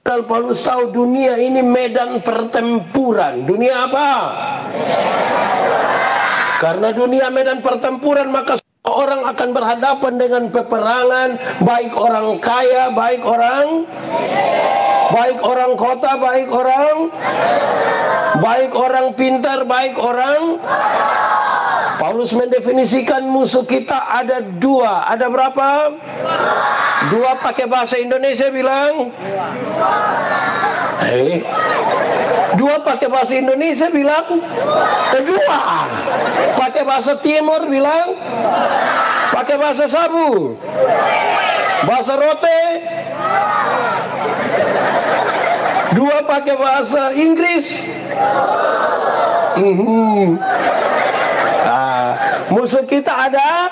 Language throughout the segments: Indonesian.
Paulus tahu dunia ini medan pertempuran. Dunia apa? Karena dunia medan pertempuran, maka orang akan berhadapan dengan peperangan, baik orang kaya, baik orang kota, baik orang pintar, baik orang. Paulus mendefinisikan musuh kita ada dua. Ada berapa? Dua. Pakai bahasa Indonesia bilang dua. Pakai bahasa Indonesia bilang kedua. Pakai bahasa Timur bilang, pakai bahasa sabu, bahasa rote. Dua pakai bahasa Inggris. Musuh kita ada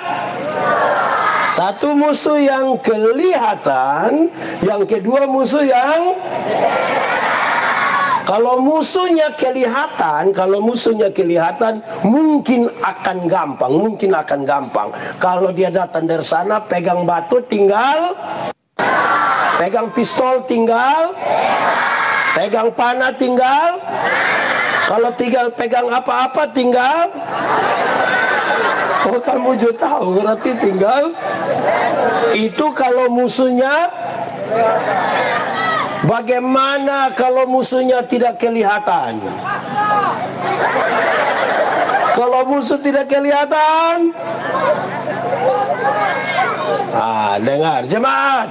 satu, musuh yang kelihatan, yang kedua musuh yang kalau musuhnya kelihatan mungkin akan gampang. Kalau dia datang dari sana, pegang batu tinggal, pegang pistol tinggal, pegang panah tinggal. Kalau tinggal pegang apa-apa tinggal. Oh, kamu juga tahu berarti tinggal. Itu kalau musuhnya. Bagaimana kalau musuhnya tidak kelihatan? Kalau musuh tidak kelihatan, dengar jemaat.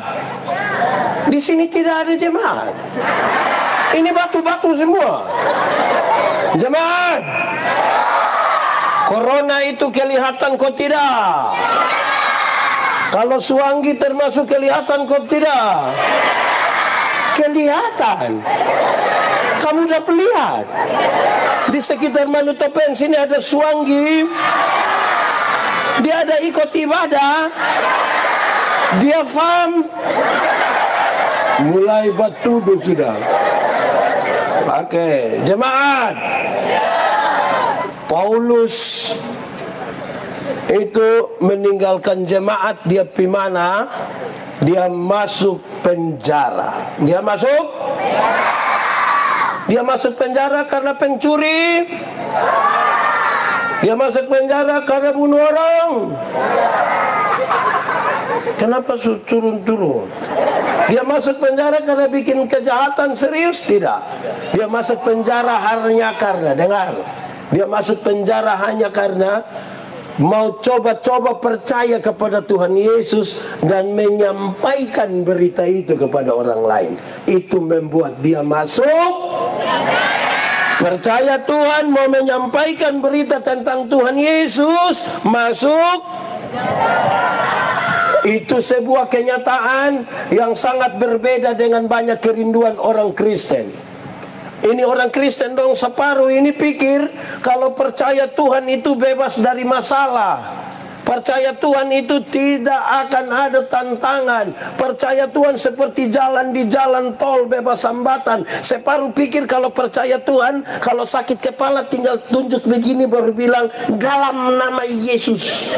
Di sini tidak ada jemaat. Ini batu-batu semua. Jemaat. Corona itu kelihatan kok tidak? Kalau Suanggi termasuk kelihatan kok tidak? Kelihatan. Kamu udah lihat di sekitar Manutopen sini ada Suanggi. Dia ada ikut ibadah. Dia faham. Mulai batudu sudah. Oke, jemaat. Paulus itu meninggalkan jemaat, dia pi mana? Dia masuk penjara. Dia masuk penjara karena pencuri. Dia masuk penjara karena bunuh orang. Kenapa turun-turun? Dia masuk penjara karena bikin kejahatan serius? Tidak. Dia masuk penjara hanya karena, dengar, dia masuk penjara hanya karena mau coba-coba percaya kepada Tuhan Yesus dan menyampaikan berita itu kepada orang lain. Itu membuat dia masuk. Percaya Tuhan, mau menyampaikan berita tentang Tuhan Yesus, masuk. Itu sebuah kenyataan yang sangat berbeda dengan banyak kerinduan orang Kristen. Ini orang Kristen dong separuh ini pikir kalau percaya Tuhan itu bebas dari masalah. Percaya Tuhan itu tidak akan ada tantangan. Percaya Tuhan seperti jalan di jalan tol bebas hambatan. Separuh pikir kalau percaya Tuhan, kalau sakit kepala tinggal tunjuk begini baru bilang dalam nama Yesus.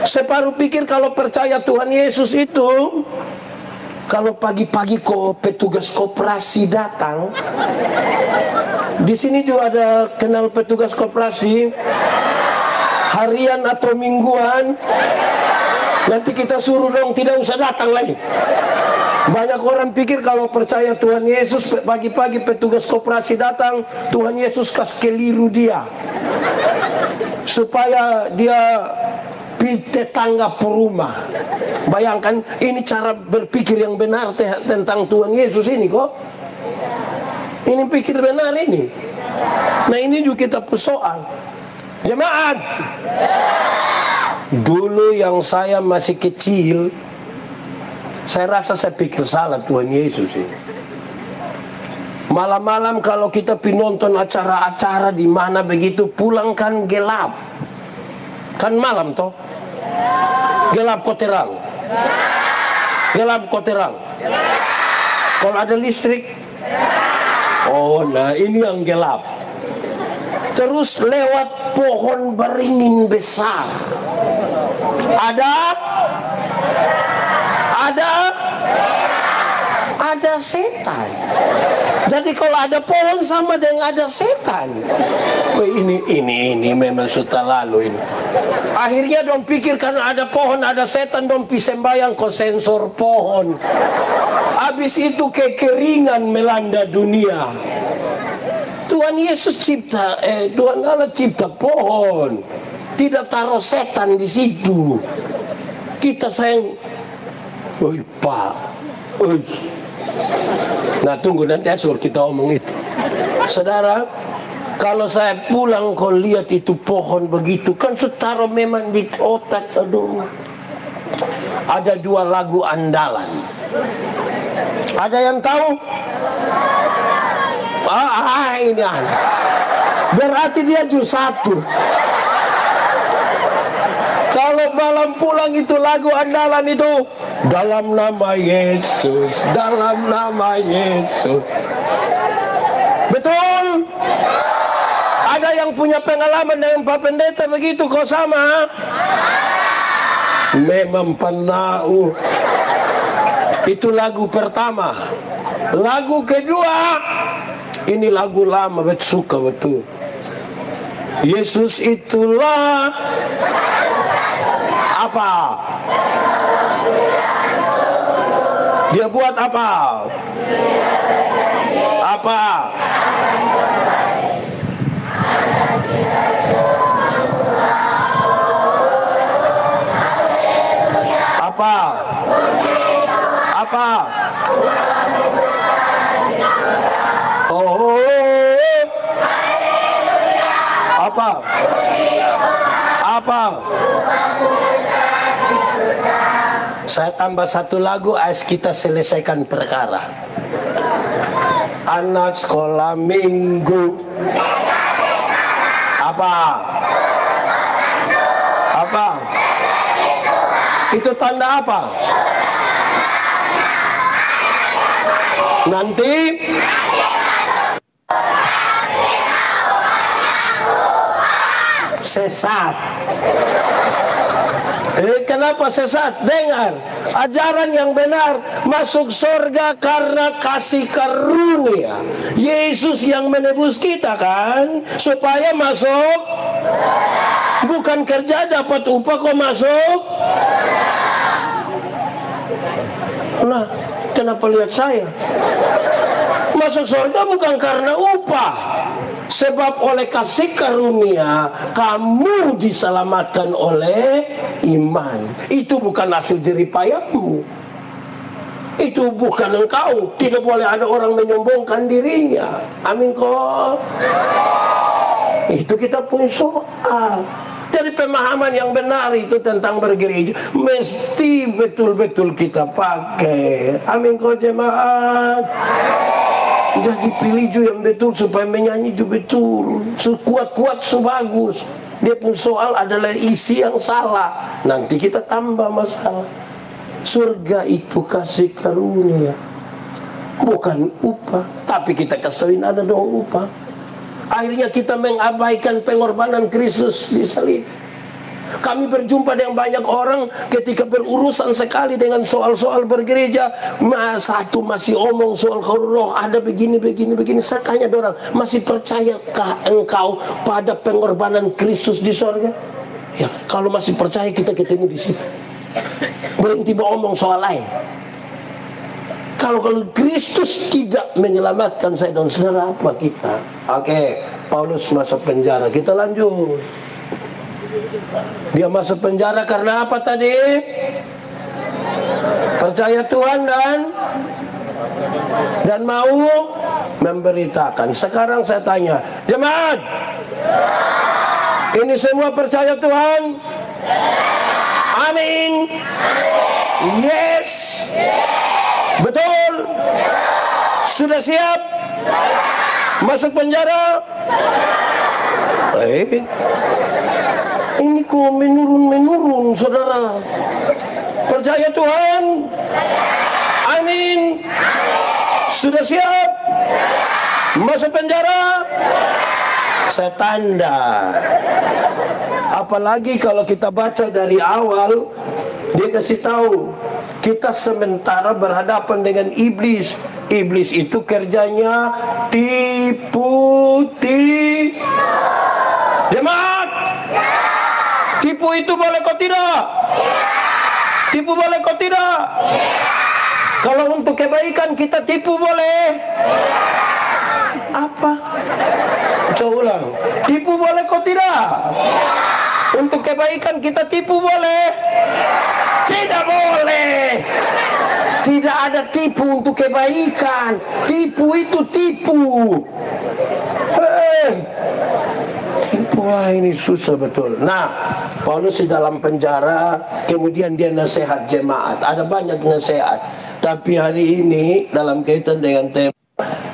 Separuh pikir kalau percaya Tuhan Yesus itu, kalau pagi-pagi kok petugas koperasi datang. Di sini juga ada kenal petugas koperasi, harian atau mingguan. Nanti kita suruh dong, tidak usah datang lagi. Banyak orang pikir kalau percaya Tuhan Yesus, pagi-pagi petugas koperasi datang, Tuhan Yesus kasih keliru dia, supaya dia tetangga perumah. Bayangkan, ini cara berpikir yang benar tentang Tuhan Yesus ini kok. Ini pikir benar ini. Nah, ini juga kita persoal. Jemaat. Dulu yang saya masih kecil, saya rasa saya pikir salah Tuhan Yesus ini. Malam-malam kalau kita nonton acara-acara di mana begitu, pulang kan gelap. Kan malam toh. Gelap kok terang. Gelap kok terang. Kalau ada listrik, oh, nah ini yang gelap. Terus lewat pohon beringin besar. Ada ada setan. Jadi kalau ada pohon sama dengan ada setan. Ini memang sudah lalu ini. Akhirnya dong pikir karena ada pohon ada setan, dong sembayang ke sensor pohon. Habis itu kekeringan melanda dunia. Tuhan Yesus Tuhan Allah cipta pohon, tidak taruh setan di situ. Kita sayang, Pak, nah tunggu nanti asal kita omong itu. Saudara, kalau saya pulang kau lihat itu pohon begitu, kan setara memang di otak. Aduh, ada 2 lagu andalan. Ada yang tahu? Ini anak. Berarti dia juz 1. Kalau malam pulang itu lagu andalan itu, dalam nama Yesus, dalam nama Yesus. Betul? Ada yang punya pengalaman dengan Pak Pendeta begitu kok sama? Memang pernah. Itu lagu pertama. Lagu kedua, ini lagu lama, betul suka betul. Yesus itulah apa? Dia buat apa? Apa? Apa? Apa? Oh. Apa? Apa? Saya tambah satu lagu, as kita selesaikan perkara. Anak sekolah minggu. Apa? Apa? Itu tanda apa? Nanti sesat. Kenapa sesat? Dengar, ajaran yang benar masuk surga karena kasih karunia. Yesus yang menebus kita kan, supaya masuk. Bukan kerja dapat upah kok masuk. Nah, kenapa lihat saya? Masuk surga bukan karena upah. Sebab oleh kasih karunia kamu diselamatkan oleh iman. Itu bukan hasil jeripayahmu. Itu bukan engkau. Tidak boleh ada orang menyombongkan dirinya. Amin kok. Itu kita pun soal. Jadi pemahaman yang benar itu tentang bergereja mesti betul-betul kita pakai. Amin kok jemaat. Jadi pilih juga yang betul supaya menyanyi juga betul. Sekuat-kuat sebagus. Dia pun soal adalah isi yang salah. Nanti kita tambah masalah. Surga itu kasih karunia, bukan upah. Tapi kita kasihin ada dong upah. Akhirnya kita mengabaikan pengorbanan Kristus di salib. Kami berjumpa dengan banyak orang ketika berurusan sekali dengan soal-soal bergereja. Satu masih omong soal roh ada begini. Saya tanya orang, masih percayakah engkau pada pengorbanan Kristus di sorga? Ya, kalau masih percaya kita ketemu di situ. Berhenti beromong soal lain. Kalau Kristus tidak menyelamatkan saya dan saudara, apa kita? Oke, Paulus masuk penjara. Kita lanjut. Dia masuk penjara karena apa tadi? Percaya Tuhan dan mau memberitakan. Sekarang saya tanya, jemaat, ini semua percaya Tuhan? Amin. Yes. Betul. Sudah siap masuk penjara? Ini kok menurun, saudara. Percaya Tuhan? Amin. Sudah siap masuk penjara? Saya tanda. Apalagi kalau kita baca dari awal, dia kasih tahu kita sementara berhadapan dengan iblis. Iblis itu kerjanya tipu. Jemaat, tipu itu boleh kok tidak? Tipu boleh kok tidak? Kalau untuk kebaikan kita tipu boleh? Apa? Coba ulang. Tipu boleh kok tidak? Untuk kebaikan kita tipu boleh? Tidak boleh. Tidak ada tipu untuk kebaikan. Tipu itu tipu. Wah, ini susah betul. Nah, Paulus di dalam penjara, kemudian dia nasihat jemaat. Ada banyak nasihat. Tapi hari ini dalam kaitan dengan tema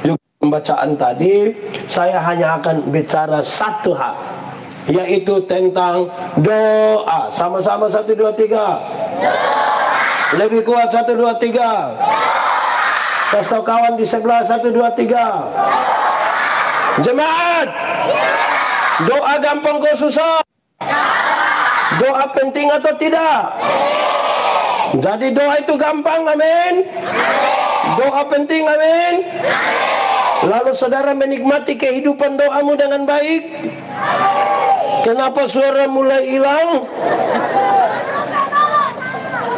juga pembacaan tadi, saya hanya akan bicara satu hal, yaitu tentang doa. Sama-sama 1, 2, 3. Lebih kuat 1, 2, 3. Kasih tahu kawan di sebelah 1, 2, 3. Jemaat, doa gampang kok susah? Doa penting atau tidak? Jadi doa itu gampang, amin. Doa penting, amin. Lalu saudara menikmati kehidupan doamu dengan baik. Kenapa suara mulai hilang?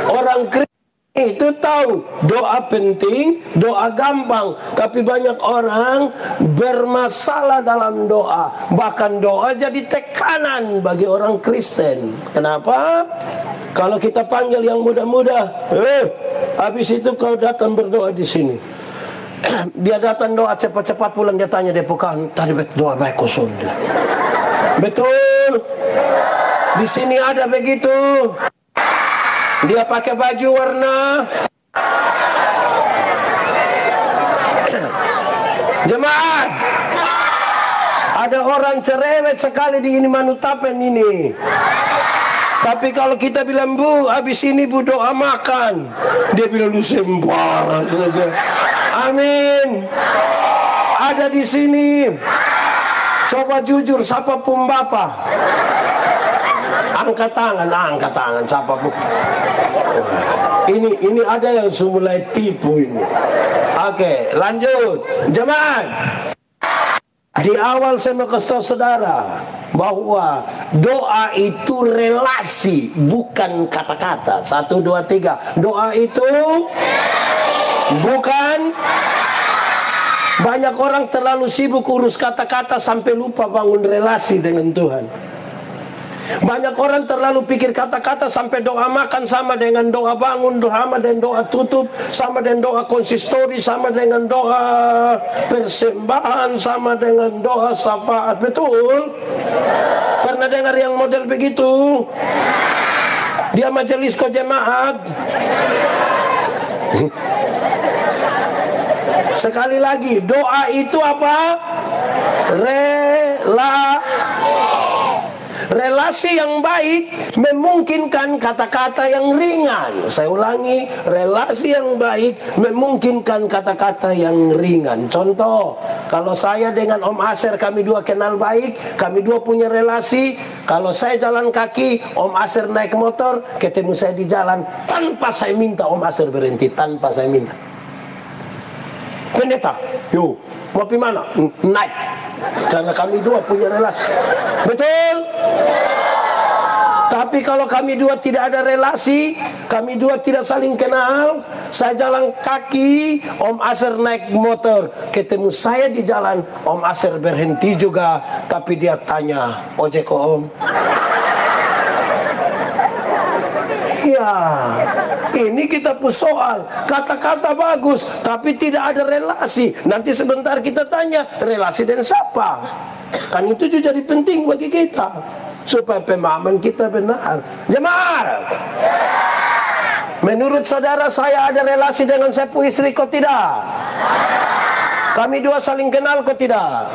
Orang Kristen itu tahu doa penting, doa gampang, tapi banyak orang bermasalah dalam doa. Bahkan doa jadi tekanan bagi orang Kristen. Kenapa? Kalau kita panggil yang muda-muda, habis itu kau datang berdoa di sini. Dia datang doa cepat-cepat pulang, dia tanya Depokan, tadi doa baik kosong. Betul. Di sini ada begitu. Dia pakai baju warna. Jemaat, ada orang cerewet sekali di ini Manutapen ini. Tapi kalau kita bilang, Bu, habis ini Bu doa makan, dia bilang lu sembarang saja. Amin. Ada di sini. Coba jujur, siapa pun Bapak? Angkat tangan, siapa pun. Ini ada yang mulai tipu ini. Oke, lanjut. Jemaat, di awal saya mau kasih tahu saudara bahwa doa itu relasi, bukan kata-kata. 1, 2, 3. Doa itu bukan. Banyak orang terlalu sibuk urus kata-kata sampai lupa bangun relasi dengan Tuhan. Banyak orang terlalu pikir kata-kata sampai doa makan sama dengan doa bangun, sama dengan doa tutup, sama dengan doa konsistori, sama dengan doa persembahan, sama dengan doa syafaat. Betul? Pernah dengar yang model begitu? Dia majelis kok jemaat. Sekali lagi, doa itu apa? Relasi yang baik memungkinkan kata-kata yang ringan. Saya ulangi, relasi yang baik memungkinkan kata-kata yang ringan. Contoh, kalau saya dengan Om Aser, kami dua kenal baik, kami dua punya relasi. Kalau saya jalan kaki, Om Aser naik motor, ketemu saya di jalan, tanpa saya minta Om Aser berhenti, tanpa saya minta. Pendeta, yuk, mau pergi mana? Naik. Karena kami dua punya relasi. Betul? Tapi kalau kami dua tidak ada relasi, kami dua tidak saling kenal, saya jalan kaki, Om Aser naik motor, ketemu saya di jalan, Om Aser berhenti juga, tapi dia tanya, ojek kok Om? Ya, ini kita pun soal kata-kata bagus, tapi tidak ada relasi. Nanti sebentar kita tanya relasi dengan siapa. Kan itu juga jadi penting bagi kita supaya pemahaman kita benar. Jemaat, menurut saudara saya ada relasi dengan saya pun istri kok tidak? Kami dua saling kenal kok tidak?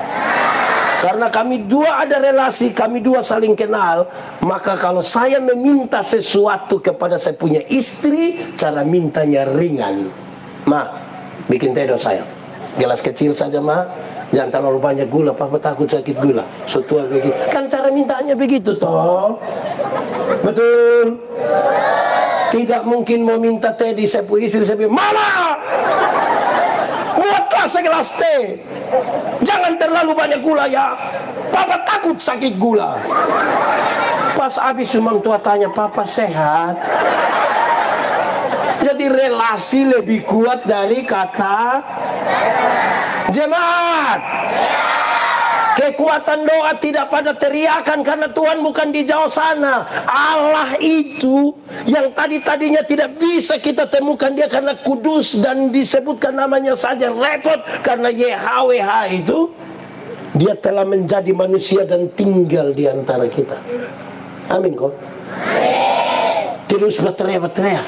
Karena kami dua ada relasi, kami dua saling kenal, maka kalau saya meminta sesuatu kepada saya punya istri, cara mintanya ringan. Ma, bikin teh saya. Gelas kecil saja, Ma. Jangan terlalu banyak gula, Papa takut sakit gula. Setua begitu. Kan cara mintanya begitu toh. Betul. Tidak mungkin mau minta teh di saya punya istri, saya bilang, Mama, buatlah segelas teh. Jangan terlalu banyak gula ya. Papa takut sakit gula. Pas habis memang tua tanya, Papa sehat? Jadi relasi lebih kuat dari kata jemaat. Kekuatan doa tidak pada teriakan, karena Tuhan bukan di jauh sana. Allah itu yang tadinya tidak bisa kita temukan, dia karena kudus dan disebutkan namanya saja repot. Karena YHWH itu dia telah menjadi manusia dan tinggal di antara kita. Amin kok. Tidak usah berteriak-teriak,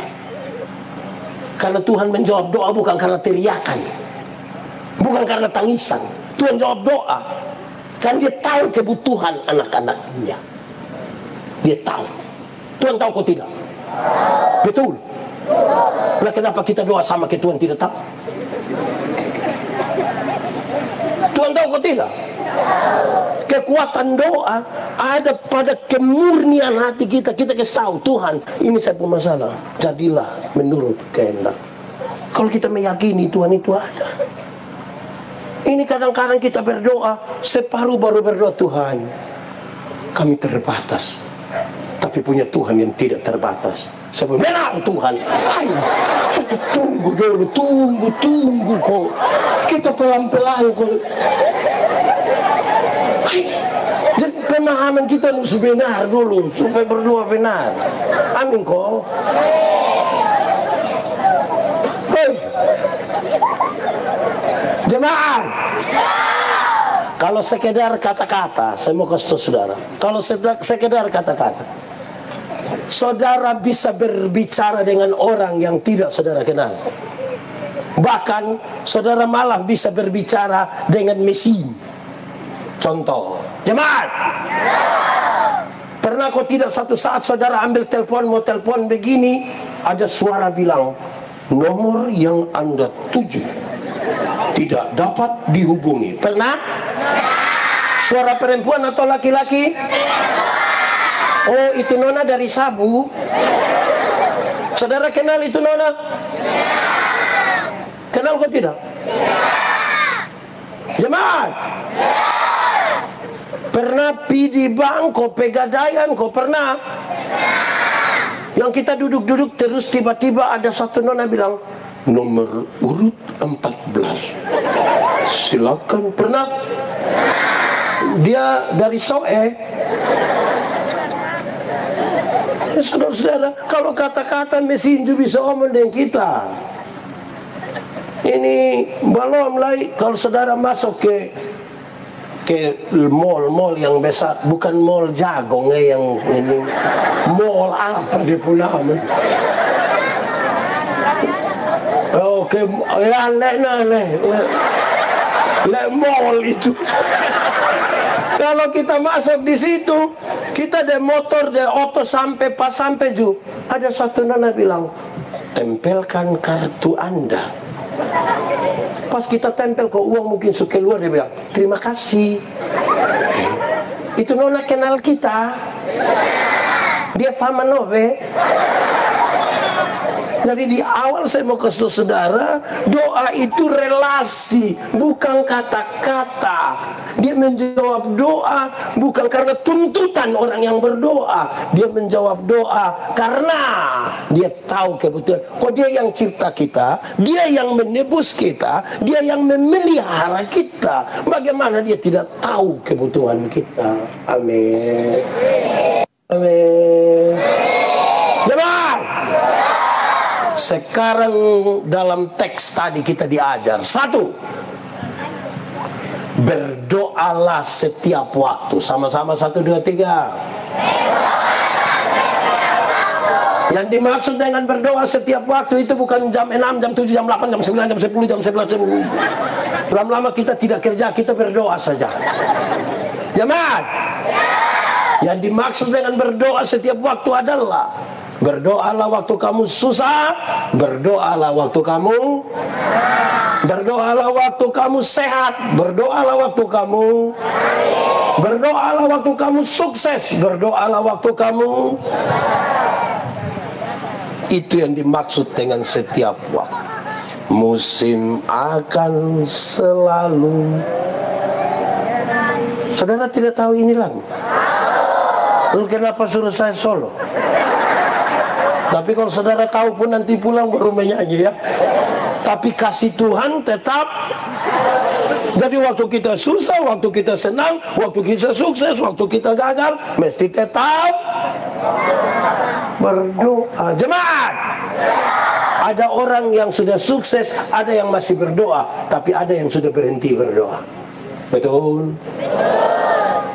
karena Tuhan menjawab doa bukan karena teriakan, bukan karena tangisan. Tuhan jawab doa kan dia tahu kebutuhan anak-anaknya. Dia tahu. Tuhan tahu kok tidak? Betul. Nah, kenapa kita doa sama ke Tuhan tidak tahu? Tuhan tahu kok tidak? Kekuatan doa ada pada kemurnian hati kita. Kita kasih tahu Tuhan, ini saya punya masalah, jadilah menurut kehendak. Kalau kita meyakini Tuhan itu ada. Ini kadang-kadang kita berdoa, separuh baru berdoa, Tuhan, kami terbatas, tapi punya Tuhan yang tidak terbatas. Sebelum benar Tuhan, ayo kita tunggu dulu, tunggu kok. Kita pelan-pelan kok. Jadi pemahaman kita harus benar dulu supaya berdoa benar. Amin kok. Jemaat, kalau sekedar kata-kata, saya mau kasih tahu saudara, kalau sekedar kata-kata, saudara bisa berbicara dengan orang yang tidak saudara kenal. Bahkan saudara malah bisa berbicara dengan mesin. Contoh, jemaat, pernah kok tidak satu saat saudara ambil telepon, mau telepon begini, ada suara bilang, nomor yang Anda tuju tidak dapat dihubungi. Pernah? Suara perempuan atau laki-laki? Oh, itu nona dari Sabu. Saudara kenal itu nona? Kenal kok tidak? Jemaat, pernah di bangko pegadaian kok pernah? Yang kita duduk-duduk terus tiba-tiba ada satu nona bilang, nomor urut 14. Silakan. Pernah? Dia dari Soe. Saudara-saudara, kalau kata-kata mesin itu bisa omong dengan kita. Ini belum lagi kalau saudara masuk ke mall yang besar, bukan mall Jagong yang ini, mall apa dia punya? Oke, ya le mall itu. Kalau kita masuk di situ, kita de motor, de auto sampai pas sampai ju, ada satu nona bilang, tempelkan kartu Anda. Pas kita tempel kok uang mungkin suka keluar, dia bilang, terima kasih. Itu nona kenal kita. Dia fama nove. Jadi di awal saya mau kasih saudara, doa itu relasi, bukan kata-kata. Dia menjawab doa bukan karena tuntutan orang yang berdoa. Dia menjawab doa karena dia tahu kebutuhan. Kok dia yang cipta kita, dia yang menebus kita, dia yang memelihara kita. Bagaimana dia tidak tahu kebutuhan kita? Amin. Amin. Jemaat, sekarang dalam teks tadi kita diajar, satu, berdoalah setiap waktu. Sama-sama, 1, 2, 3. Yang dimaksud dengan berdoa setiap waktu itu bukan jam 6, jam 7, jam 8, jam 9, jam 10, jam 11 jam... Lama-lama kita tidak kerja, kita berdoa saja. Jemaat, yang dimaksud dengan berdoa setiap waktu adalah berdoalah waktu kamu susah, berdoalah waktu kamu, berdoalah waktu kamu sehat, berdoalah waktu kamu, berdoalah waktu kamu sukses, berdoalah waktu kamu. Itu yang dimaksud dengan setiap waktu. Musim akan selalu. Saudara tidak tahu ini lagu? Lalu kenapa suruh saya solo? Tapi kalau saudara tahu pun nanti pulang baru menyanyi ya. Tapi kasih Tuhan tetap. Jadi waktu kita susah, waktu kita senang, waktu kita sukses, waktu kita gagal, mesti tetap berdoa. Jemaat, ada orang yang sudah sukses, ada yang masih berdoa, tapi ada yang sudah berhenti berdoa. Betul?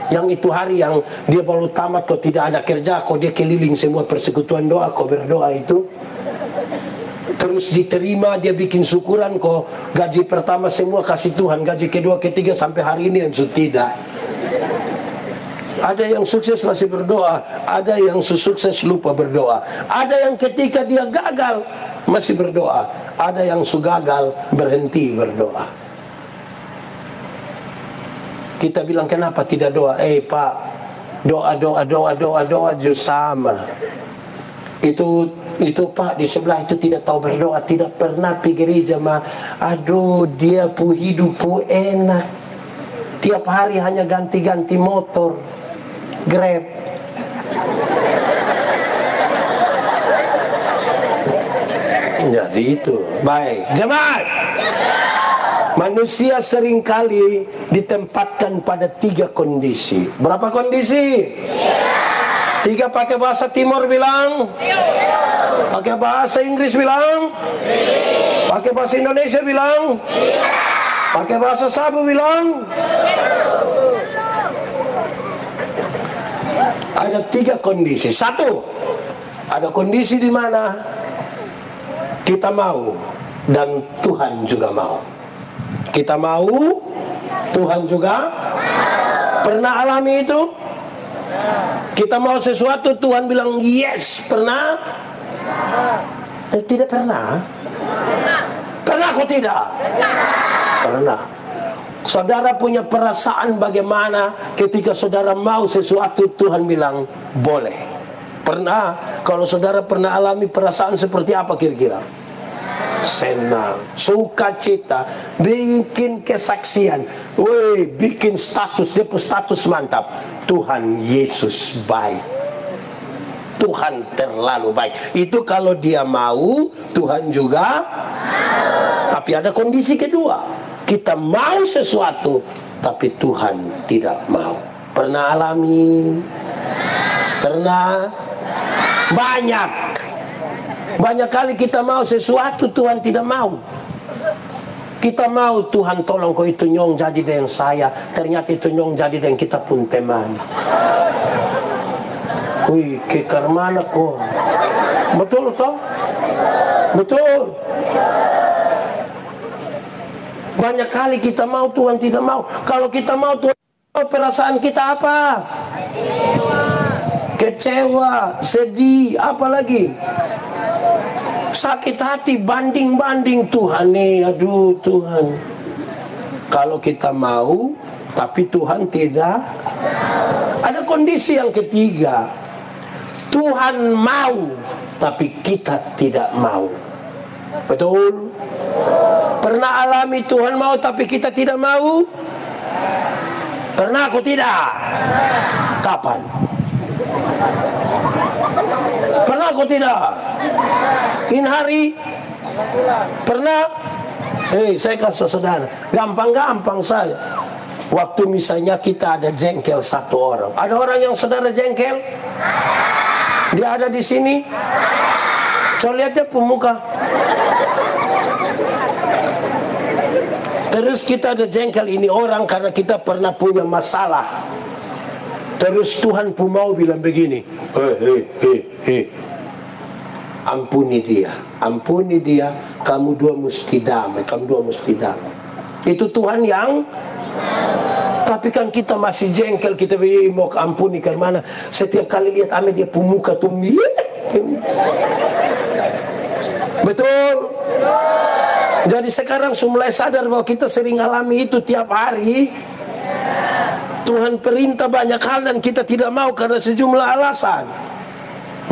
Yang itu hari yang dia baru tamat, kok tidak ada kerja, kok dia keliling semua persekutuan doa, kok berdoa itu. Terus diterima, dia bikin syukuran, kok gaji pertama semua kasih Tuhan, gaji kedua, ketiga sampai hari ini yang tidak. Ada yang sukses masih berdoa, ada yang sukses lupa berdoa. Ada yang ketika dia gagal masih berdoa, ada yang gagal berhenti berdoa. Kita bilang kenapa tidak doa? Pak, doa justru sama. Itu Pak di sebelah itu tidak tahu berdoa, tidak pernah pergi gereja mah. Aduh, dia pu hidup pu enak. Tiap hari hanya ganti-ganti motor, Grab. Jadi itu baik. Jemaat, manusia seringkali ditempatkan pada 3 kondisi. Berapa kondisi? 3 pakai bahasa Timur bilang. Pakai bahasa Inggris bilang. Pakai bahasa Indonesia bilang. Pakai bahasa Sabu bilang. Ada 3 kondisi. 1, ada kondisi di mana kita mau dan Tuhan juga mau. Kita mau, Tuhan juga pernah alami itu. Kita mau sesuatu, Tuhan bilang yes, pernah? Tidak pernah. Pernah kok tidak? Pernah. Saudara punya perasaan bagaimana ketika saudara mau sesuatu, Tuhan bilang boleh. Pernah? Kalau saudara pernah alami perasaan seperti apa kira-kira? Senang, sukacita, bikin kesaksian, bikin status, dia status mantap. Tuhan Yesus baik, Tuhan terlalu baik. Itu kalau dia mau, Tuhan juga. Tapi ada kondisi kedua, kita mau sesuatu, tapi Tuhan tidak mau. Pernah alami? Pernah? Banyak kali kita mau sesuatu, Tuhan tidak mau. Kita mau, Tuhan tolong kau itu nyong jadi dengan saya. Ternyata itu nyong jadi dengan kita pun teman. Wih, kekar mana kau? Betul toh? Betul. Banyak kali kita mau, Tuhan tidak mau. Kalau kita mau, Tuhan mau, perasaan kita apa? Kecewa, sedih, apalagi sakit hati, banding-banding. Tuhan nih, aduh Tuhan. Kalau kita mau, tapi Tuhan tidak. Ada kondisi yang ketiga, Tuhan mau, tapi kita tidak mau. Betul? Pernah alami Tuhan mau, tapi kita tidak mau? Pernah aku tidak? Kapan? Pernah aku tidak? In hari? Pernah? Saya kasih saudara, gampang-gampang saja. Waktu misalnya kita ada jengkel satu orang, ada orang yang saudara jengkel, dia ada di sini. Coba lihat dia pemuka. Terus kita ada jengkel ini orang karena kita pernah punya masalah. Terus Tuhan pun mau bilang begini, ampuni dia, kamu dua mesti damai, Itu Tuhan yang. Tapi kan kita masih jengkel, kita mau ampuni ke mana? Setiap kali lihat ame dia pemuka tuh, betul. Jadi sekarang mulai sadar bahwa kita sering alami itu tiap hari. Tuhan perintah banyak hal dan kita tidak mau karena sejumlah alasan.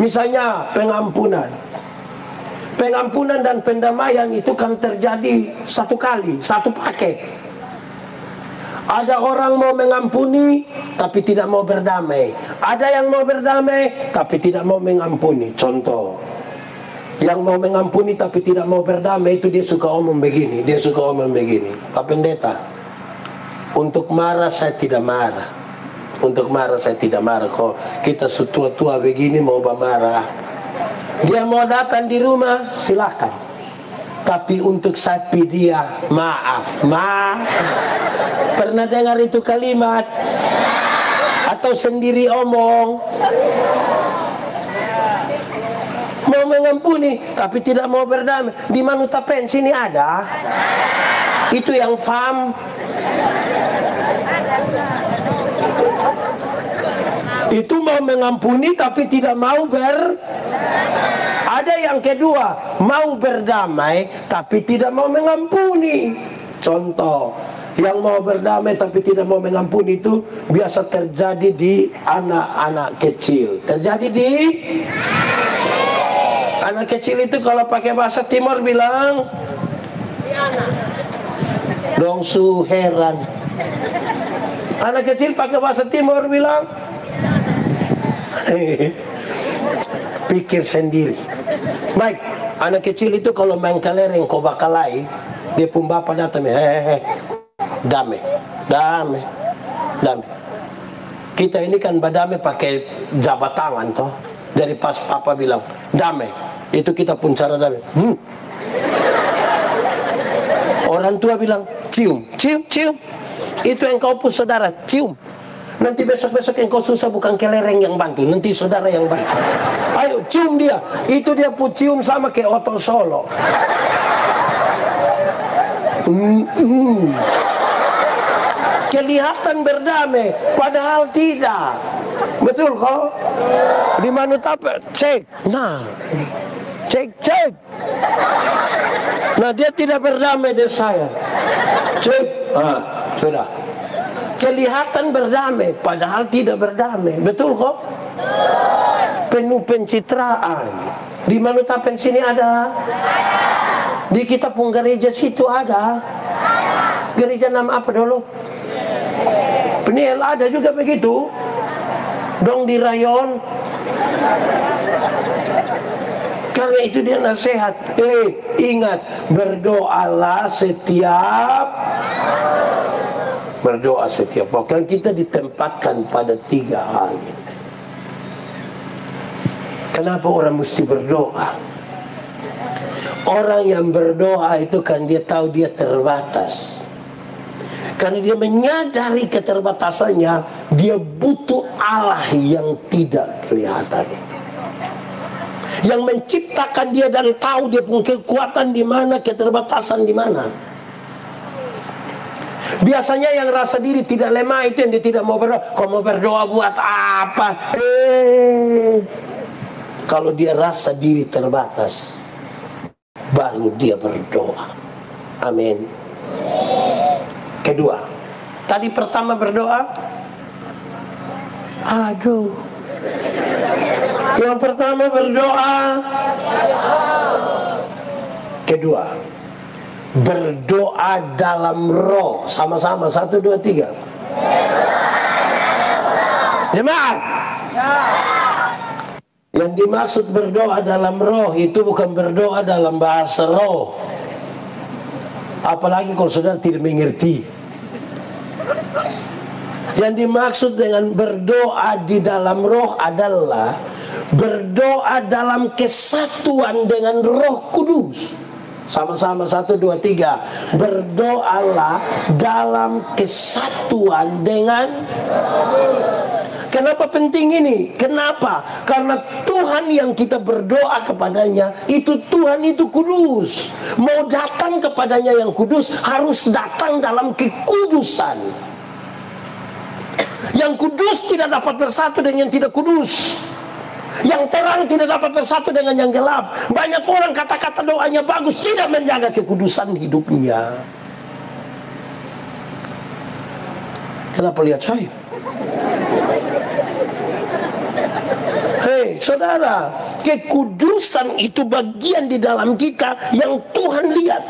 Misalnya pengampunan. Pengampunan dan pendamaian itu kan terjadi satu kali, satu paket. Ada orang mau mengampuni tapi tidak mau berdamai. Ada yang mau berdamai tapi tidak mau mengampuni. Contoh, yang mau mengampuni tapi tidak mau berdamai itu dia suka omong begini, dia suka omong begini. Pak Pendeta, untuk marah saya tidak marah. Untuk marah saya tidak marah. Kok kita tua-tua begini mau marah? Dia mau datang di rumah, silakan. Tapi untuk sapi dia, maaf. Pernah dengar itu kalimat? Atau sendiri omong? Mau mengampuni, tapi tidak mau berdamai. Di Manutapen sini ada. Itu yang fam. Itu mau mengampuni tapi tidak mau Ada yang kedua, mau berdamai tapi tidak mau mengampuni. Contoh, yang mau berdamai tapi tidak mau mengampuni itu biasa terjadi di anak-anak kecil. Terjadi di anak kecil itu kalau pakai bahasa Timur bilang dong su heran. Anak kecil pakai bahasa Timur bilang pikir sendiri. Baik, anak kecil itu kalau main kelereng kau bakalai, dia pun bapak datang, damai. Kita ini kan badame pakai jabat tangan toh. Jadi pas papa bilang damai, itu kita pun cara damai. Orang tua bilang cium. Itu yang kau pun saudara cium. Nanti besok-besok yang kau susah bukan kelereng yang bantu, nanti saudara yang bantu. Ayo cium dia. Itu dia pun cium sama kayak Oto Solo. Kelihatan berdamai, padahal tidak. Betul kok? Di Manutapen cek. Nah, cek. Nah dia tidak berdamai dengan saya. Cek. Sudah. Kelihatan berdamai, padahal tidak berdamai. Betul kok? Penuh pencitraan. Di Manutapen sini ada. Di kita pun gereja situ ada. Gereja nama apa dulu? Peniel ada juga begitu. Dong di rayon. Karena itu dia nasihat. Ingat, berdoa setiap waktu. Kan kita ditempatkan pada 3 hal ini. Kenapa orang mesti berdoa? Orang yang berdoa itu kan dia tahu dia terbatas. Karena dia menyadari keterbatasannya, dia butuh Allah yang tidak kelihatan. Yang menciptakan dia dan tahu dia punya kekuatan di mana, keterbatasan di mana. Biasanya yang rasa diri tidak lemah itu yang dia tidak mau berdoa. Kau mau berdoa buat apa? Kalau dia rasa diri terbatas, baru dia berdoa. Amin. Kedua, tadi pertama berdoa. Aduh. Yang pertama berdoa. Kedua, berdoa dalam roh. Sama-sama 1, 2, 3. Jemaat. Yang dimaksud berdoa dalam roh itu bukan berdoa dalam bahasa roh. Apalagi kalau saudara tidak mengerti. Yang dimaksud dengan berdoa di dalam roh adalah berdoa dalam kesatuan dengan Roh Kudus. Sama-sama 1, 2, 3. Berdoalah dalam kesatuan dengan. Kenapa penting ini? Kenapa? Karena Tuhan yang kita berdoa kepadanya itu Tuhan itu kudus. Mau datang kepadanya yang kudus harus datang dalam kekudusan. Yang kudus tidak dapat bersatu dengan yang tidak kudus. Yang terang tidak dapat bersatu dengan yang gelap. Banyak orang kata-kata doanya bagus, tidak menjaga kekudusan hidupnya. Kenapa lihat saya? Hei saudara, kekudusan itu bagian di dalam kita yang Tuhan lihat.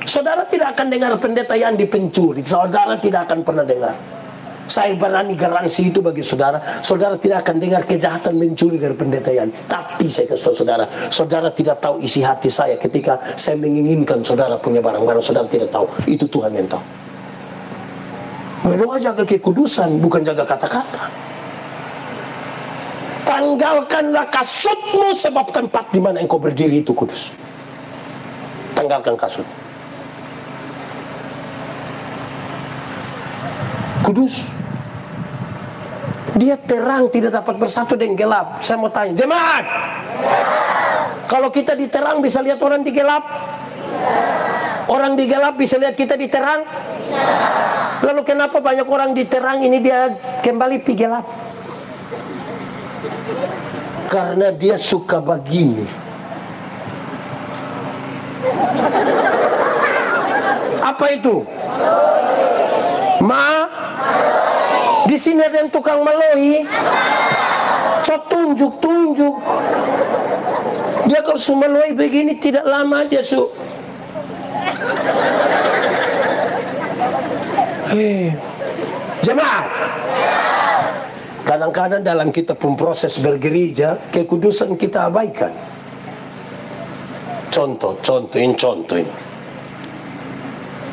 Saudara tidak akan dengar pendeta yang dipencuri. Saudara tidak akan pernah dengar. Saya berani garansi itu bagi saudara. Saudara tidak akan dengar kejahatan mencuri dari pendeta yang. Tapi saya kasih tahu saudara, saudara tidak tahu isi hati saya ketika saya menginginkan saudara punya barang-barang. Saudara tidak tahu. Itu Tuhan yang tahu. Berdoa jaga kekudusan, bukan jaga kata-kata. Tanggalkanlah kasutmu, sebab tempat di mana engkau berdiri itu kudus. Tanggalkan kasut. Kudus. Dia terang tidak dapat bersatu dengan gelap. Saya mau tanya, jemaat, kalau kita di terang bisa lihat orang di gelap? Orang di gelap bisa lihat kita di terang? Lalu kenapa banyak orang di terang ini dia kembali di gelap? Karena dia suka begini. Apa itu? Di sini ada yang tukang meloi. Tunjuk. Dia kalau meloi begini tidak lama dia Jemaat, kadang-kadang dalam kita pun proses bergereja, kekudusan kita abaikan. Contoh ini.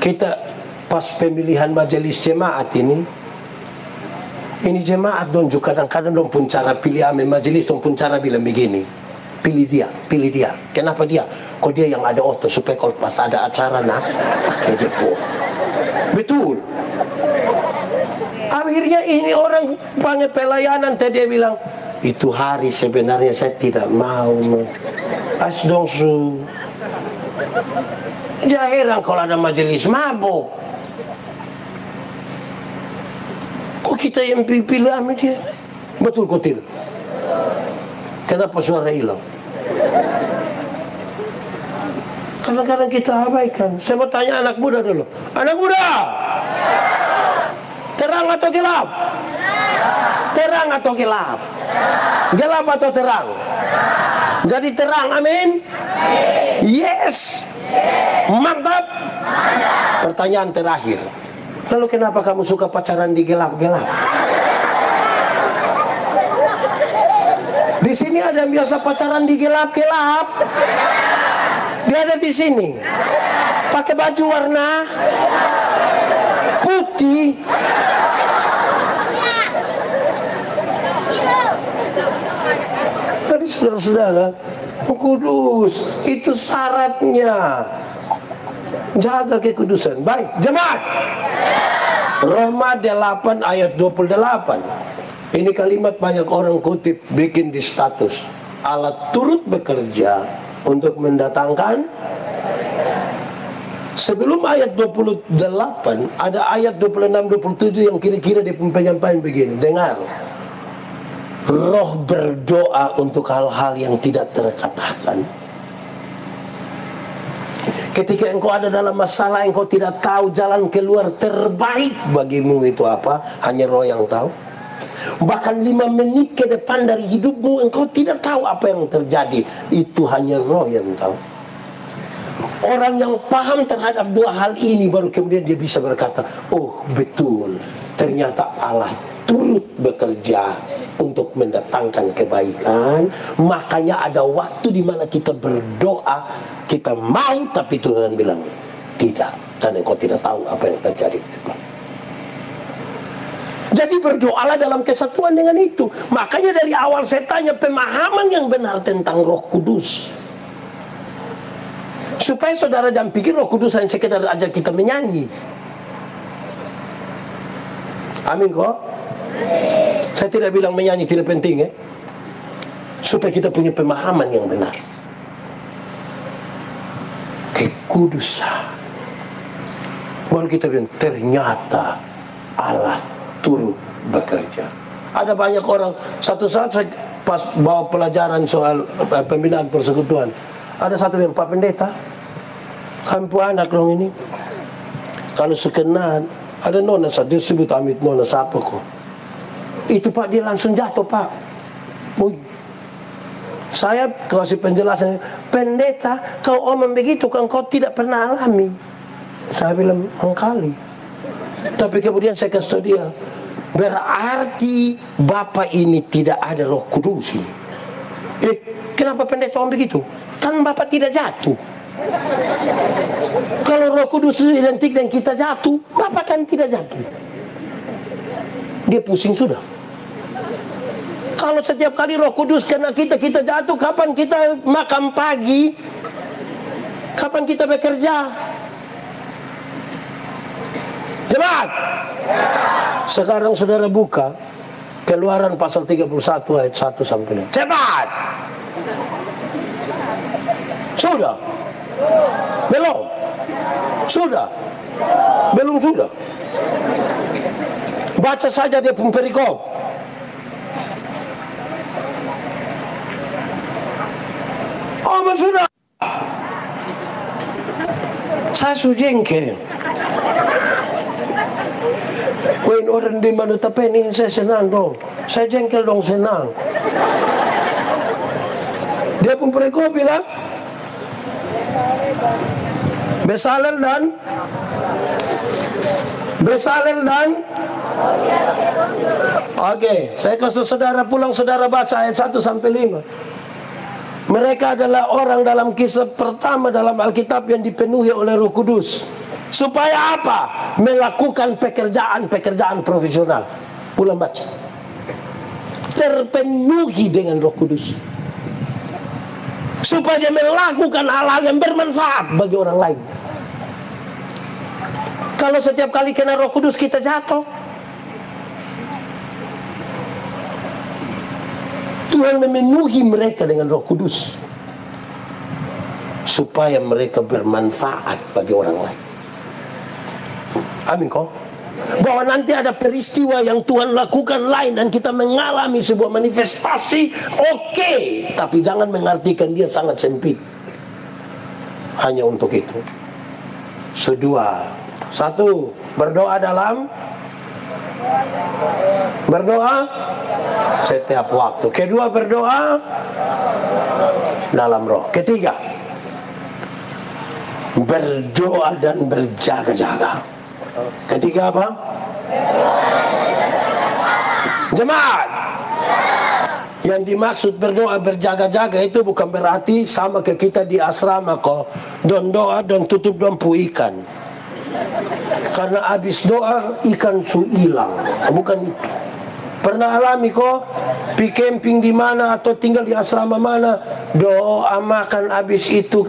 Kita pas pemilihan majelis jemaat ini jemaat dong juga kadang-kadang dong pun cara pilih amin majelis dong pun cara bilang begini, pilih dia. Kenapa dia? Kok dia yang ada otot supaya kalau pas ada acara pakai depo. Betul. Akhirnya ini orang panggil pelayanan tadi dia bilang, itu hari sebenarnya saya tidak mau. Asdongsu. Jangan heran kalau ada majelis mabuk. Kok kita yang pilih amin dia? Betul kok tidak? Kenapa suara hilang? Kadang-kadang kita abaikan. Saya mau tanya anak muda dulu. Anak muda, terang atau gelap? Terang atau gelap? Gelap atau terang? Jadi terang, amin? Yes. Mantap. Pertanyaan terakhir. Lalu kenapa kamu suka pacaran di gelap-gelap? Di sini ada yang biasa pacaran di gelap-gelap. Dia ada di sini. Pakai baju warna putih. Jadi saudara-saudara, kudus itu syaratnya. Jaga kekudusan. Baik, jemaat. Roma 8 ayat 28. Ini kalimat banyak orang kutip, bikin di status. Allah turut bekerja untuk mendatangkan. Sebelum ayat 28 ada ayat 26-27 yang kira-kira di penyampaian begini. Dengar. Roh berdoa untuk hal-hal yang tidak terkatakan. Ketika engkau ada dalam masalah, engkau tidak tahu jalan keluar terbaik bagimu itu apa, hanya Roh yang tahu. Bahkan 5 menit ke depan dari hidupmu engkau tidak tahu apa yang terjadi, itu hanya Roh yang tahu. Orang yang paham terhadap dua hal ini baru kemudian dia bisa berkata, oh betul, ternyata Allah turut bekerja untuk mendatangkan kebaikan. Makanya ada waktu di mana kita berdoa, kita mau tapi Tuhan bilang tidak, dan engkau tidak tahu apa yang terjadi. Jadi berdoalah dalam kesatuan dengan itu. Makanya dari awal saya tanya pemahaman yang benar tentang Roh Kudus, supaya saudara jangan pikir Roh Kudus hanya sekedar ajar kita menyanyi. Amin kok. Saya tidak bilang menyanyi tidak penting, supaya kita punya pemahaman yang benar. Kekudusan. Baru kita bilang ternyata Allah turut bekerja. Ada banyak orang. Satu saat saya pas bawa pelajaran soal pembinaan persekutuan, ada satu yang Pak Pendeta, kampu anak dong ini. Kalau sekenan ada nona dia sebut amit nona siapa kok. Itu Pak dia langsung jatuh Pak. Saya kasih penjelasan, pendeta, kau omong begitu kan kau tidak pernah alami. Saya bilang, engkali. Tapi kemudian saya kasih tahu dia, berarti Bapak ini tidak ada Roh Kudus ini. Kenapa pendeta omong begitu? Kan Bapak tidak jatuh. Kalau Roh Kudus itu identik dengan kita jatuh, Bapak kan tidak jatuh. Dia pusing sudah. Kalau setiap kali Roh Kudus kena kita jatuh, kapan kita makan pagi? Kapan kita bekerja? Jemaat. Sekarang saudara buka Keluaran pasal 31 ayat 1 sampai 5. Cepat. Sudah? Belum? Sudah? Belum sudah? Baca saja dia pun perikop. Oh, sudah. Saya jengkel. When orang di mana tapenin saya senang dong. Saya jengkel dong senang. Dia pun perikop bilang, Besalel dan Oke, saya kasih saudara pulang, saudara baca ayat 1 sampai 5. Mereka adalah orang dalam kisah pertama dalam Alkitab yang dipenuhi oleh Roh Kudus. Supaya apa? Melakukan pekerjaan profesional. Pulang baca. Terpenuhi dengan Roh Kudus. Supaya dia melakukan hal-hal yang bermanfaat bagi orang lain. Kalau setiap kali kena Roh Kudus kita jatuh, Tuhan memenuhi mereka dengan Roh Kudus supaya mereka bermanfaat bagi orang lain. Amin kok. Bahwa nanti ada peristiwa yang Tuhan lakukan lain dan kita mengalami sebuah manifestasi, oke, tapi jangan mengartikan dia sangat sempit hanya untuk itu. Satu, berdoa setiap waktu. Kedua, berdoa dalam roh. Ketiga, berdoa dan berjaga-jaga. Ketiga apa? Jemaat, yang dimaksud berdoa berjaga-jaga itu bukan berarti sama ke kita di asrama kok don doa don tutup lampu ikan. Karena habis doa ikan su hilang. Bukan. Pernah alami kok pi camping di mana atau tinggal di asrama mana, doa makan habis itu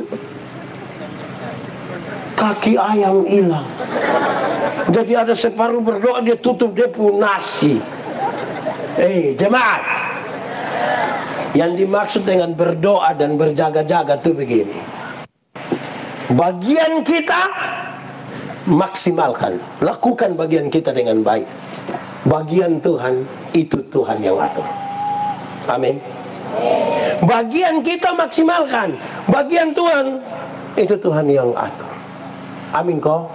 kaki ayam hilang. Jadi ada separuh berdoa dia tutup dia pun nasi. Jemaat, yang dimaksud dengan berdoa dan berjaga-jaga itu begini. Bagian kita maksimalkan, lakukan bagian kita dengan baik. Bagian Tuhan itu Tuhan yang atur. Amin. Bagian kita maksimalkan, bagian Tuhan itu Tuhan yang atur. Amin kok.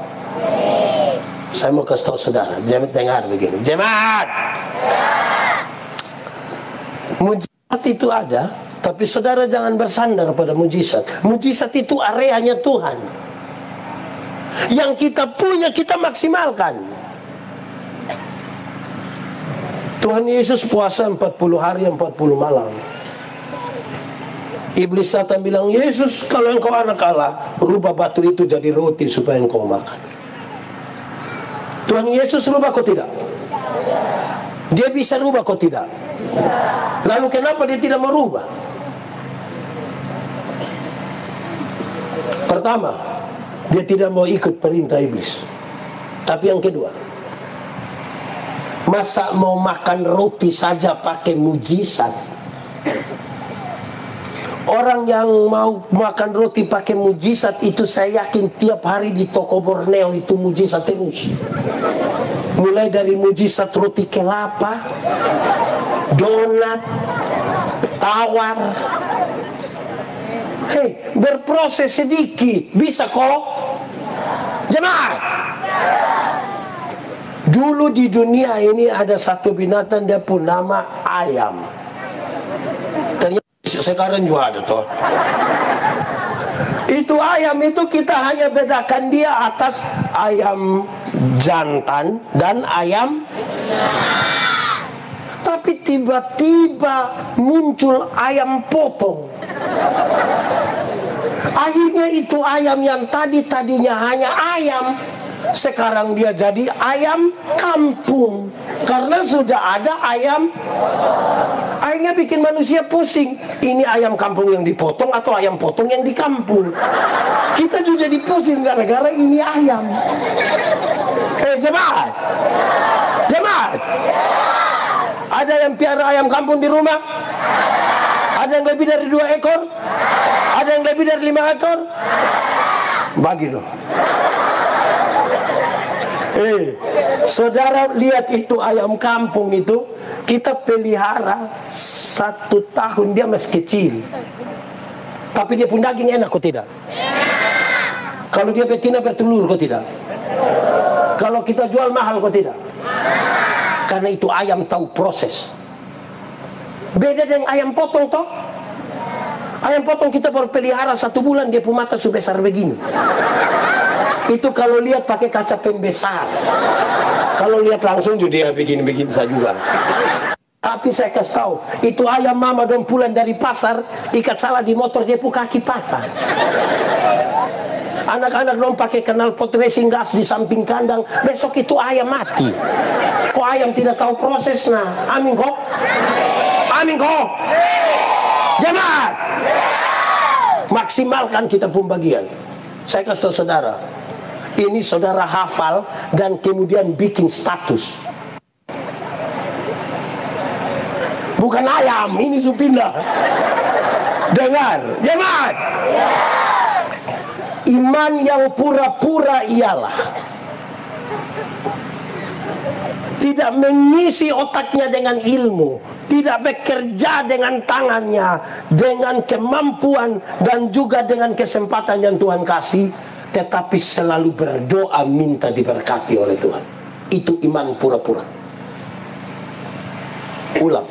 Saya mau kasih tahu saudara, jangan dengar begini. Jemaat, mujizat itu ada, tapi saudara jangan bersandar pada mujizat. Mujizat itu areanya Tuhan. Yang kita punya kita maksimalkan. Tuhan Yesus puasa 40 hari 40 malam. Iblis Satan bilang, Yesus kalau engkau anak Allah, rubah batu itu jadi roti supaya engkau makan. Tuhan Yesus rubah kok tidak? Dia bisa rubah kok tidak? Lalu kenapa dia tidak merubah? Pertama, dia tidak mau ikut perintah iblis. Tapi yang kedua, masa mau makan roti saja pakai mujizat? Orang yang mau makan roti pakai mujizat itu saya yakin tiap hari di toko Borneo itu mujizat terus. Mulai dari mujizat roti kelapa, donat, tawar. Berproses sedikit, bisa kok? Jemaat, dulu di dunia ini ada satu binatang dia pun nama ayam. Ternyata sekarang juga ada toh. Itu ayam itu kita hanya bedakan dia atas ayam jantan dan ayam. Tapi tiba-tiba muncul ayam potong. Akhirnya itu ayam yang tadinya hanya ayam, sekarang dia jadi ayam kampung. Karena sudah ada ayam. Akhirnya bikin manusia pusing. Ini ayam kampung yang dipotong atau ayam potong yang di kampung? Kita juga jadi pusing gara-gara ini ayam. Jemaat, jemaat, ada yang piara ayam kampung di rumah? Ada yang lebih dari 2 ekor? Ada yang lebih dari 5 ekor? Bagi dong. Saudara lihat itu ayam kampung itu, kita pelihara 1 tahun dia masih kecil. Tapi dia pun daging enak kok tidak? Kalau dia betina bertelur kok tidak? Kalau kita jual mahal kok tidak? Karena itu ayam tahu proses. Beda dengan ayam potong toh. Ayam potong kita baru pelihara 1 bulan dia pun mata sebesar begini. Itu kalau lihat pakai kaca pembesar. Kalau lihat langsung juga dia begini-begini saja juga. Tapi saya kasih tahu, itu ayam mama dong pulang dari pasar, ikat salah di motor dia pun kaki patah. Anak-anak dong pakai knalpot racing gas di samping kandang, besok itu ayam mati. Kok ayam tidak tahu prosesnya? Amin kok? Amin kok? Jemaat, maksimalkan kita pembagian. Saya kasih tahu saudara, ini saudara hafal dan kemudian bikin status. Bukan ayam, ini supindah. Dengar, jemaat. Iman yang pura-pura ialah tidak mengisi otaknya dengan ilmu, tidak bekerja dengan tangannya, dengan kemampuan dan juga dengan kesempatan yang Tuhan kasih, tetapi selalu berdoa minta diberkati oleh Tuhan. Itu iman pura-pura. Ulang.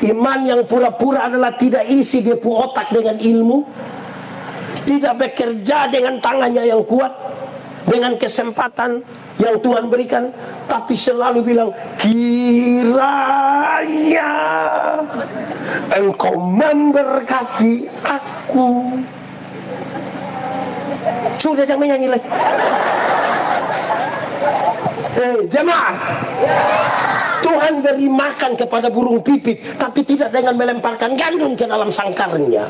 Iman yang pura-pura adalah tidak isi dia punya otak dengan ilmu, tidak bekerja dengan tangannya yang kuat, dengan kesempatan yang Tuhan berikan, tapi selalu bilang, kiranya Engkau memberkati aku. Sudah, jangan menyanyi lagi. Jemaat, Tuhan beri makan kepada burung pipit, tapi tidak dengan melemparkan gandum ke dalam sangkarnya.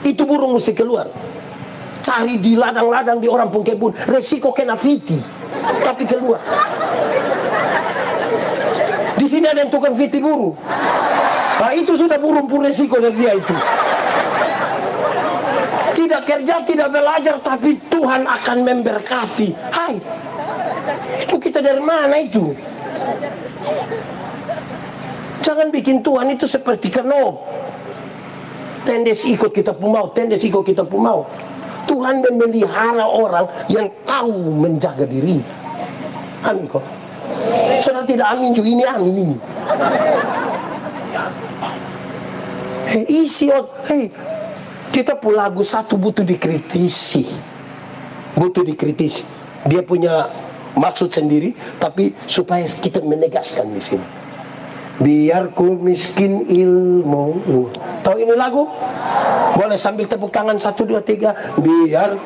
Itu burung mesti keluar. Cari di ladang-ladang di orang pun kebun, resiko kena fiti, tapi keluar. Di sini ada yang tukang fiti burung. Nah, itu sudah burung pun resiko dari dia itu. Tidak kerja, tidak belajar, tapi Tuhan akan memberkati. Hai, itu kita dari mana itu? Jangan bikin Tuhan itu seperti kenop. Tendes ikut kita pun mau, tendes ikut kita pun mau. Tuhan memelihara orang yang tahu menjaga diri. Amin kok. Saudara tidak amin juga ini, amin ini. Kita pun lagu satu butuh dikritisi. Butuh dikritisi. Dia punya maksud sendiri, tapi supaya kita menegaskan di sini. Biar ku miskin ilmu. Tahu ini lagu? Boleh sambil tepuk tangan 1, 2, 3. Biar.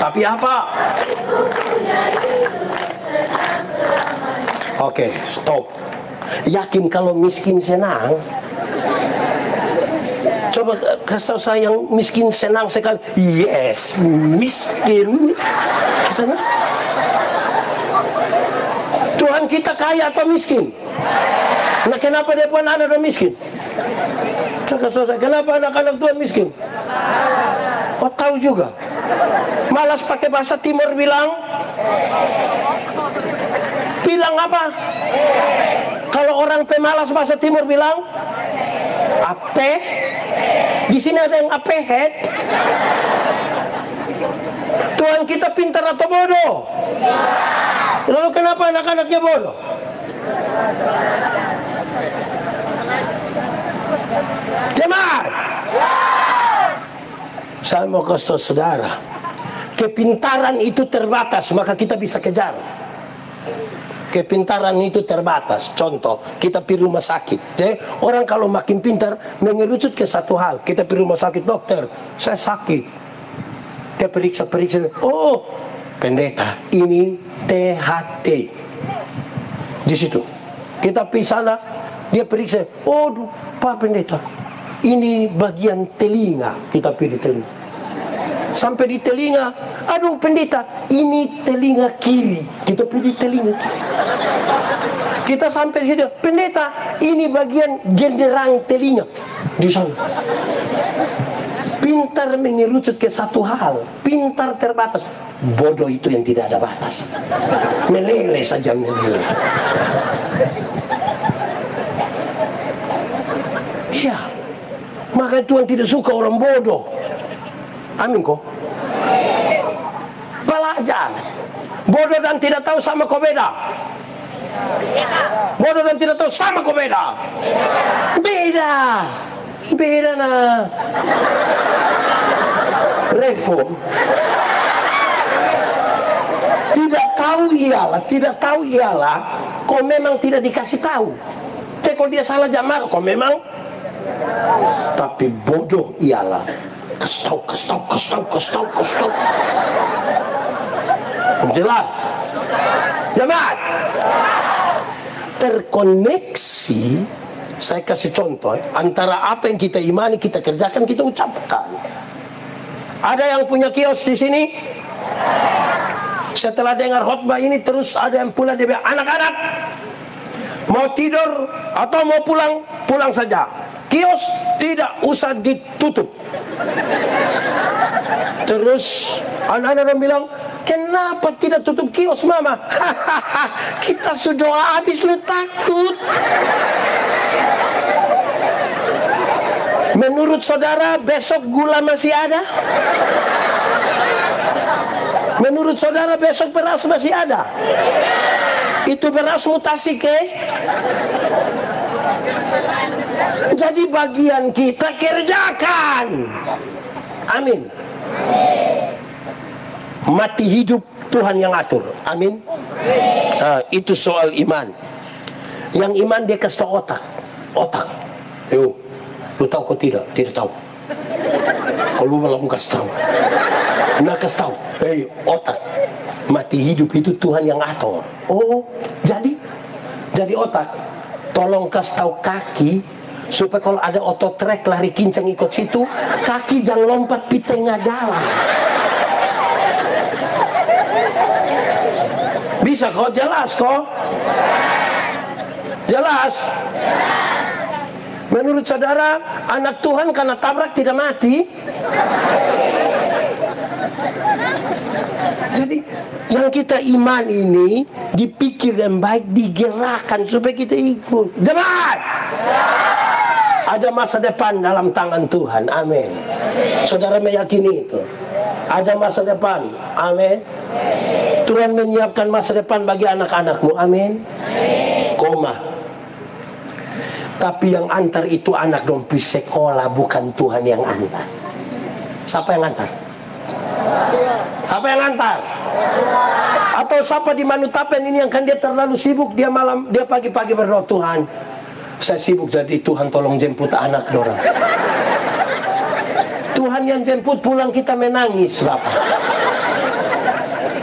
Tapi apa? Oke, stop. Yakin kalau miskin senang? Coba kasih tahu saya yang miskin senang sekali. Yes, miskin senang. Tuhan kita kaya atau miskin? Nah, kenapa dia pun anak dan miskin? Kenapa anak-anak Tuhan miskin? Oh, tahu juga. Malas pakai bahasa Timur bilang apa? Kalau orang pemalas bahasa Timur bilang ape. Di sini ada yang apehet. Tuhan kita pintar atau bodoh? Lalu kenapa anak-anaknya bodoh? Jemaat, saya mau kasih tahu saudara, kepintaran itu terbatas, maka kita bisa kejar. Kepintaran itu terbatas. Contoh, kita pergi rumah sakit. Orang kalau makin pintar mengerucut ke satu hal. Kita pergi rumah sakit, dokter, saya sakit. Dia periksa. Oh, pendeta, ini THT. Di situ. Kita pergi sana, dia periksa. Oh, Pak Pendeta, ini bagian telinga. Kita pergi di telinga. Sampai di telinga, aduh pendeta, ini telinga kiri. Kita pergi di telinga kiri. Kita sampai di situ, pendeta, ini bagian genderang telinga. Di sana. Pintar mengerucut ke satu hal, pintar terbatas. Bodoh itu yang tidak ada batas. Meleleh saja meleleh. Iya, maka Tuhan tidak suka orang bodoh. Amin kok. Belajar. Bodoh dan tidak tahu sama kok beda. Bodoh dan tidak tahu sama kok beda. Beda nah. Revo. Tidak tahu ialah kok memang tidak dikasih tahu. Kalau dia salah jamar, kok memang. Tapi bodoh ialah Kestau. Jelas? Jemaat, terkoneksi. Saya kasih contoh antara apa yang kita imani, kita kerjakan, kita ucapkan. Ada yang punya kios di sini? Setelah dengar khotbah ini terus ada yang pulang, dia bilang, anak-anak mau tidur atau mau pulang saja. Kios tidak usah ditutup. Terus anak-anak bilang, kenapa tidak tutup kios mama? Kita sudah habis, lu takut. Menurut saudara besok gula masih ada? Menurut saudara besok beras masih ada? Itu beras mutasi ke? Jadi bagian kita kerjakan. Amin. Mati hidup Tuhan yang atur. Amin. Itu soal iman. Yang iman dia kasih tahu otak. Yuk, lu tahu kok tidak? Tidak tahu. Kalau lu belum kasih tahu. Nah kasih tahu. Otak. Mati hidup itu Tuhan yang atur. Oh, jadi otak. Tolong kasih tahu kaki supaya kalau ada ototrek lari kincang ikut situ, kaki jangan lompat di tengah jalan. Bisa kok? Jelas kok? Jelas? Menurut saudara, anak Tuhan karena tabrak tidak mati? Jadi yang kita iman ini dipikir dan baik, digerakkan supaya kita ikut. Jemaat, ada masa depan dalam tangan Tuhan. Amin. Saudara meyakini itu? Ada masa depan. Amin. Tuhan menyiapkan masa depan bagi anak-anakmu. Amin. Koma. Tapi yang antar itu anak dong pergi sekolah, bukan Tuhan yang antar. Siapa yang antar? Siapa yang antar? Atau siapa di Manutapen ini yang kan dia terlalu sibuk, dia pagi-pagi berdoa, Tuhan saya sibuk, jadi Tuhan tolong jemput anak dorang. Tuhan yang jemput pulang kita menangis Bapak.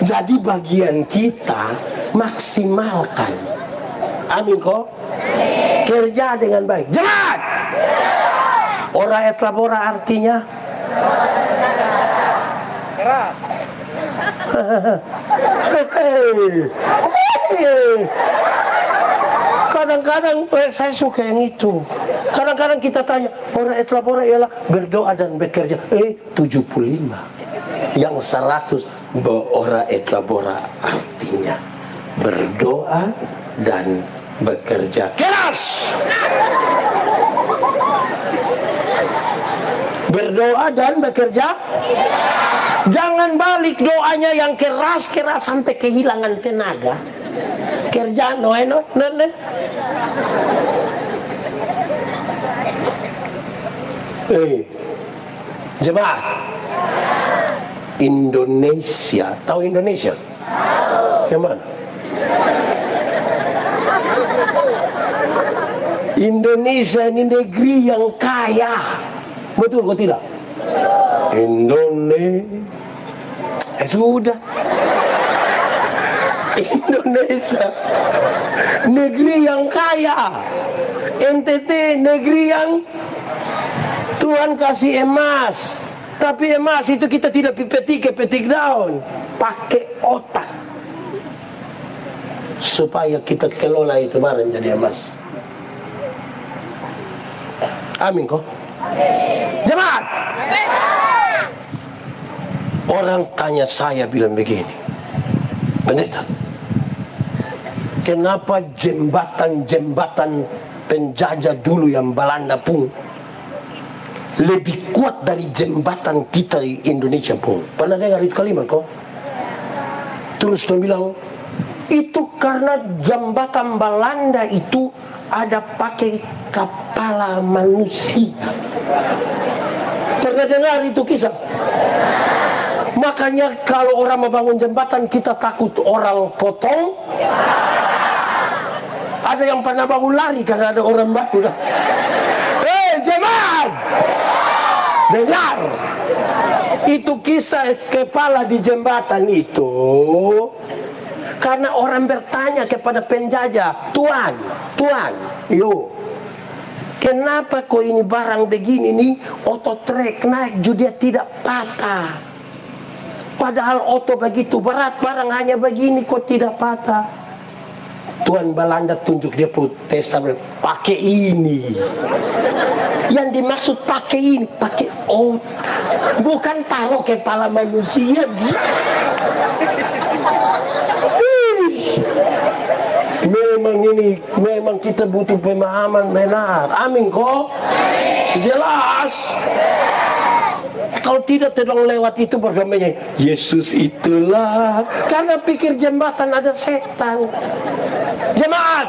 Jadi bagian kita maksimalkan. Amin kok. Kerja dengan baik. Jemaat. Ora et labora artinya kadang-kadang saya suka yang itu. Kadang-kadang kita tanya, ora et labora ialah berdoa dan bekerja. 75. Yang 100 ora et labora artinya berdoa dan bekerja keras. Berdoa dan bekerja. Jangan balik doanya yang keras-keras sampai kehilangan tenaga. Kerja Jemaat Indonesia, tahu Indonesia? Yang mana? Indonesia ini negeri yang kaya. Betul kok tidak? Indonesia. Sudah. Indonesia negeri yang kaya. NTT negeri yang Tuhan kasih emas. Tapi emas itu kita tidak petik daun, pakai otak supaya kita kelola itu barang jadi emas. Amin kok. Jemaat. Orang tanya saya bilang begini, pendeta, kenapa jembatan penjajah dulu yang Belanda pun lebih kuat dari jembatan kita di Indonesia pun? Pernah dengar itu kalimat kok? Terus dia bilang, itu karena jembatan Belanda itu ada pakai kepala manusia. Pernah dengar itu kisah? Makanya kalau orang membangun jembatan kita takut orang potong. Ada yang pernah bangun lari karena ada orang bangun. Jemaat, dengar, itu kisah kepala di jembatan itu karena orang bertanya kepada penjajah, Tuan, kenapa kok ini barang begini nih, ototrek naik juga tidak patah, padahal oto begitu berat, barang hanya begini kok tidak patah. Tuan Belanda tunjuk dia testament, pakai ini. Yang dimaksud pakai ini, pakai bukan taruh kepala manusia. Memang kita butuh pemahaman benar. Amin kok? Jelas. Kalau tidak tolong lewat itu bergamanya Yesus itulah, karena pikir jembatan ada setan. Jemaat,